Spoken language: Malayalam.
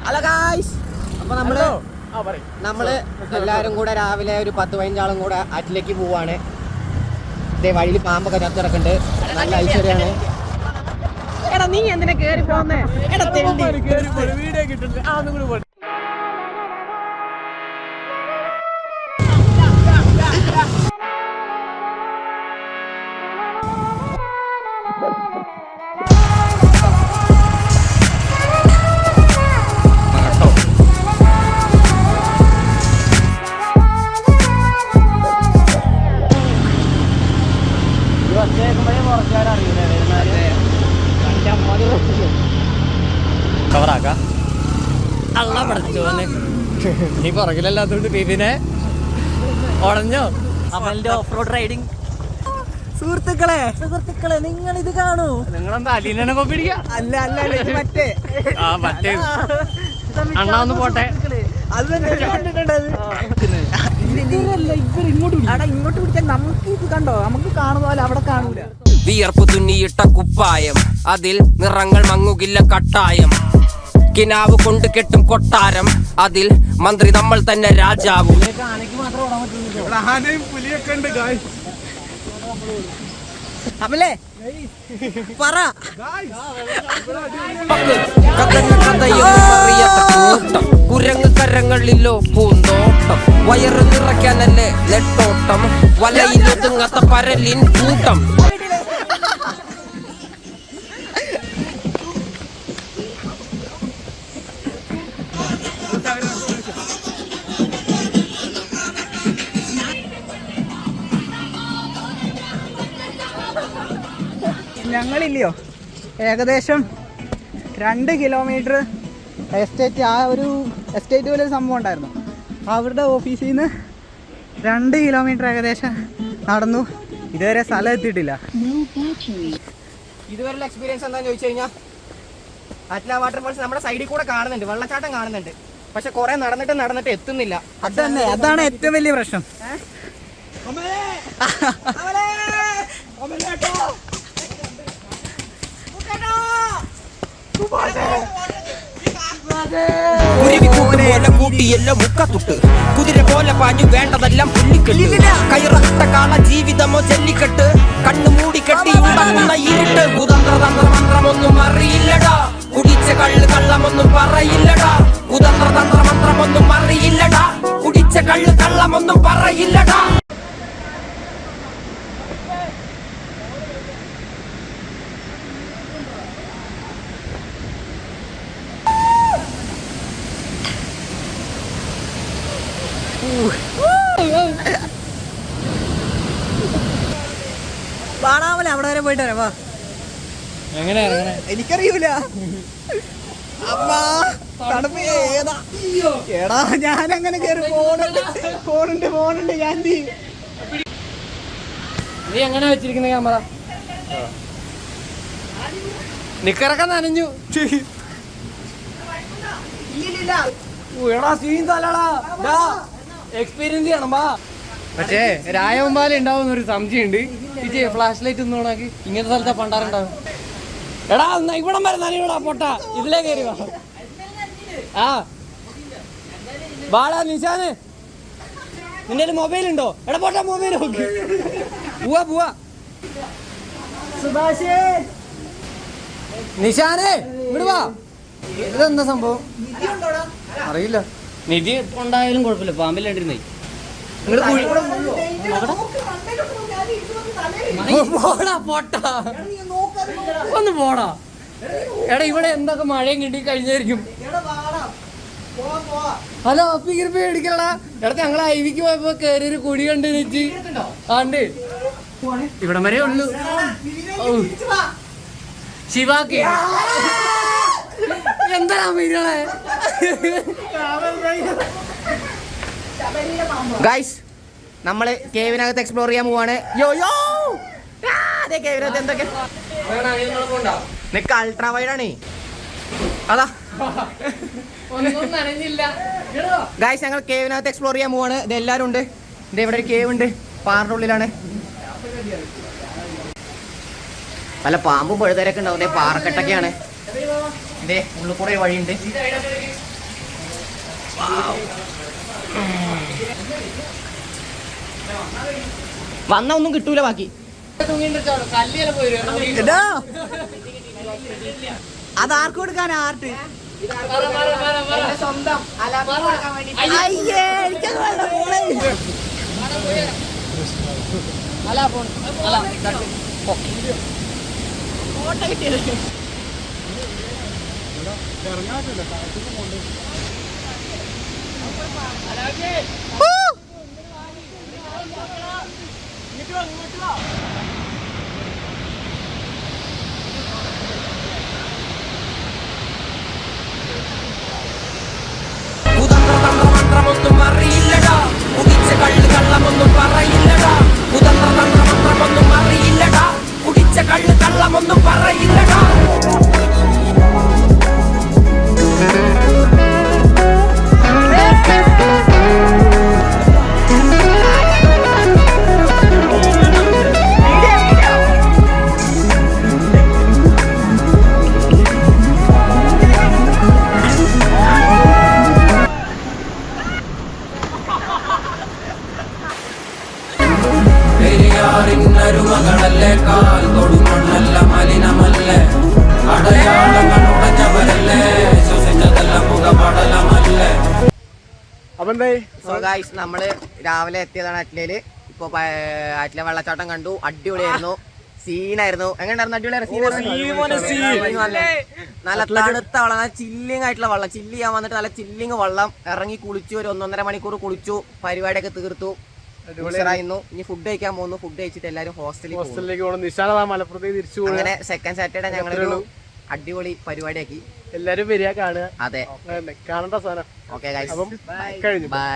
ഹലോ ഗായ്സ്, അപ്പൊ നമ്മള് എല്ലാരും കൂടെ രാവിലെ ഒരു 10-15 കൂടെ ആറ്റിലേക്ക് പോവാണ്. ഇതേ വഴിയിൽ പാമ്പൊക്കെ ചത്തിറക്കുന്നുണ്ട്. നല്ല ഐശ്വര്യാണ്. എടാ നീ എന്തിനാ കേറി പോന്നേ? വീഡിയോ കിട്ടുന്നില്ല. നീ പുറകിലല്ലാത്തോണ്ട് പിന്നെ ഉടഞ്ഞോ അമലിന്റെ ഓഫ് റോഡ് റൈഡിങ്. സുഹൃത്തുക്കളെ നിങ്ങൾ ഇത് കാണൂ. നിങ്ങളെന്താ അലീനെ പിടിക്ക? അല്ല മറ്റേ അണ്ണാ ഒന്ന് പോട്ടെ. അത് ഇങ്ങോട്ട് പിടിച്ചാൽ നമുക്ക് ഇത് കണ്ടോ, നമുക്ക് കാണുന്ന പോലെ അവിടെ കാണൂല. വിയർപ്പ് തുന്നിയിട്ട കുപ്പായം, അതിൽ നിറങ്ങൾ മങ്ങുകില്ല കട്ടായം. കിനാവ് കൊണ്ട് കെട്ടും കൊട്ടാരം, അതിൽ മന്ത്രി നമ്മൾ തന്നെ രാജാവും. അമലേ പറ. കുരങ്ങ് കരങ്ങളിലോ പൂന്തോട്ടം, വയറ് നിറയ്ക്കാനല്ലേ നെട്ടോട്ടം, വലയിലൊതുങ്ങാത്ത പരലിൻ കൂട്ടം. ഞങ്ങളില്ലയോ ഏകദേശം 2 കിലോമീറ്റർ എസ്റ്റേറ്റ്, ആ ഒരു എസ്റ്റേറ്റ് പോലെ ഒരു സംഭവം ഉണ്ടായിരുന്നു. അവരുടെ ഓഫീസിൽ നിന്ന് 2 കിലോമീറ്റർ ഏകദേശം നടന്നു. ഇതുവരെ സ്ഥലം എത്തിയിട്ടില്ല. ഇതുവരെയുള്ള എക്സ്പീരിയൻസ് എന്താണെന്ന് ചോദിച്ചു കഴിഞ്ഞാൽ, അറ്റ്ല വാട്ടർഫോൾസ് നമ്മുടെ സൈഡിൽ കൂടെ കാണുന്നുണ്ട്, വെള്ളച്ചാട്ടം കാണുന്നുണ്ട്. പക്ഷെ കുറെ നടന്നിട്ട് എത്തുന്നില്ല. അതാണ് ഏറ്റവും വലിയ പ്രശ്നം. കൂട്ടിയെല്ലാം മുക്കത്തുട്ട്, കുതിര പോലെ പാഞ്ഞു വേണ്ടതെല്ലാം പുല്ലിക്കെട്ട്. കയറട്ട കാള ജീവിതമോ ജല്ലിക്കെട്ട്, കണ്ണു മൂടിക്കെട്ടി ഉണ്ടാക്കുന്ന ഇരുട്ട്. കുതന്ത്രതന്ത്രമന്ത്രമൊന്നും അറിയില്ലടാ, കുടിച്ച കള്ള് കള്ളമൊന്നും പറയില്ലടാ. കുതന്ത്രതന്ത്രമന്ത്രമൊന്നും അറിയില്ലടാ, കുടിച്ച കള്ള് കള്ളമൊന്നും പറയില്ലടാ. പാടാമല്ലേ അവിടെ വരെ പോയിട്ട് വരാം. എനിക്കറിയൂല. എടാ ഞാനങ്ങനെ കേറി ഫോണുണ്ട് ഞാൻ. നീ എങ്ങനെ വെച്ചിരിക്കുന്ന ക്യാമറ? നിക്കറൊക്കെ നനഞ്ഞു. എക്സ്പീരിയൻസ് ചെയ്യണം. പക്ഷേ രായവമ്പാല ഉണ്ടാവുന്ന ഒരു സംശയമുണ്ട്. ഇത് ഫ്ലാഷ് ലൈറ്റ് ഒന്നും ഓണാക്കി. ഇങ്ങനത്തെ സ്ഥലത്താ പണ്ടാറുണ്ടാവും. എടാ ഇവിടം വരെ നനയൂടാ പൊട്ട. ഇതിലേ കയറി വാ. ആ വാടാ നിശാന്, നിന്റെ മൊബൈൽ ഉണ്ടോ? എടാ പൊട്ടാ മൊബൈൽ നോക്ക്. പോവാ നിശാനെ ഇവിടെ വാ. ഇതെന്താ സംഭവം അറിയില്ല. നിധി ഉണ്ടായാലും കുഴപ്പമില്ല, പാമ്പില്ലാണ്ടിരുന്നേ. ഒന്ന് പോടാ. എടാ ഇവിടെ എന്തൊക്കെ മഴയും കിട്ടി കഴിഞ്ഞായിരിക്കും. ഹലോ അപ്പിങ്ങനെ പേടിക്കലടാ. എടാ ഞങ്ങൾ ഐവിക്ക് പോയപ്പോ കയറിയൊരു കുടി കണ്ട് വെച്ച് ആണ്ട് ഇവിടം വരെ ഉള്ളു. ശിവാക്ക് എന്താ മീനുകളെ. ഗൈസ്, നമ്മള് കേവിനകത്ത് എക്സ്പ്ലോർ ചെയ്യാൻ പോവാണ്. കേവിനകത്ത് എന്തൊക്കെ നിനക്ക് അൾട്രാ വൈഡാണ്. അതാ ഗൈസ്, ഞങ്ങൾ കേവിനകത്ത് എക്സ്പ്ലോർ ചെയ്യാൻ പോവാണ്. ഇത് എല്ലാവരും ഉണ്ട്. ഇത് ഇവിടെ ഒരു കേവ് ഉണ്ട്, പാറിന്റെ ഉള്ളിലാണ്. പല പാമ്പും പഴുതരൊക്കെ ഉണ്ടാവും. ഇതേ പാറക്കെട്ടൊക്കെയാണ്. ഇതേ ഉള്ളിൽ കൂടെ ഒരു വഴിയുണ്ട്. വന്ന ഒന്നും കിട്ടൂല ബാക്കി. അതാർക്ക് കൊടുക്കാൻ ആർട്ട് സ്വന്തം ഫോട്ടോ കിട്ടിയത്. മന്ത്രമൊന്നും അറിയില്ലടാ, കുടിച്ച കള്ള് കള്ളമൊന്നും പറയില്ലടാ. മന്ത്രമൊന്നും അറിയില്ലടാ, കുടിച്ച കള്ള് കള്ളമൊന്നും പറയില്ലടാ. പെരിയാറിന്നരുമകളല്ലേ, കാൽ തൊടുമണ്ണല്ല മലിനമല്ലേ, അടയാളങ്ങൾ ഉടഞ്ഞവരല്ലേ, ശ്വസിച്ചതല്ല മുഖപടലമല്ലേ. സോ ഗൈസ്, നമ്മള് രാവിലെ എത്തിയതാണ് അറ്റ്ലയില്. ഇപ്പൊ അറ്റ്ല വെള്ളച്ചാട്ടം കണ്ടു. അടിപൊളിയായിരുന്നു, സീനായിരുന്നു. എങ്ങനെയായിരുന്നു? അടിപൊളിയായിരുന്നു. നല്ല തണുത്ത വെള്ളം, നല്ല ചില്ലിങ് ആയിട്ടുള്ള വെള്ളം. ചില്ല് ചെയ്യാൻ വന്നിട്ട് നല്ല ചില്ലിങ് വെള്ളം. ഇറങ്ങി കുളിച്ചു, ഒരു 1.5 മണിക്കൂർ കുളിച്ചു. പരിപാടിയൊക്കെ തീർത്തു. ായിരുന്നു. ഇനി ഫുഡ് കഴിക്കാൻ പോകുന്നു. ഫുഡ് കഴിച്ചിട്ട് എല്ലാരും ഹോസ്റ്റലിലേക്ക് പോകും. അങ്ങനെ സെക്കൻഡ് സാറ്റർഡേ ഞങ്ങളൊരു അടിപൊളി പരിപാടിയാക്കി. എല്ലാരും വരിക കാണുക. അതെ, കാണേണ്ട സാധനം. Okay guys, by.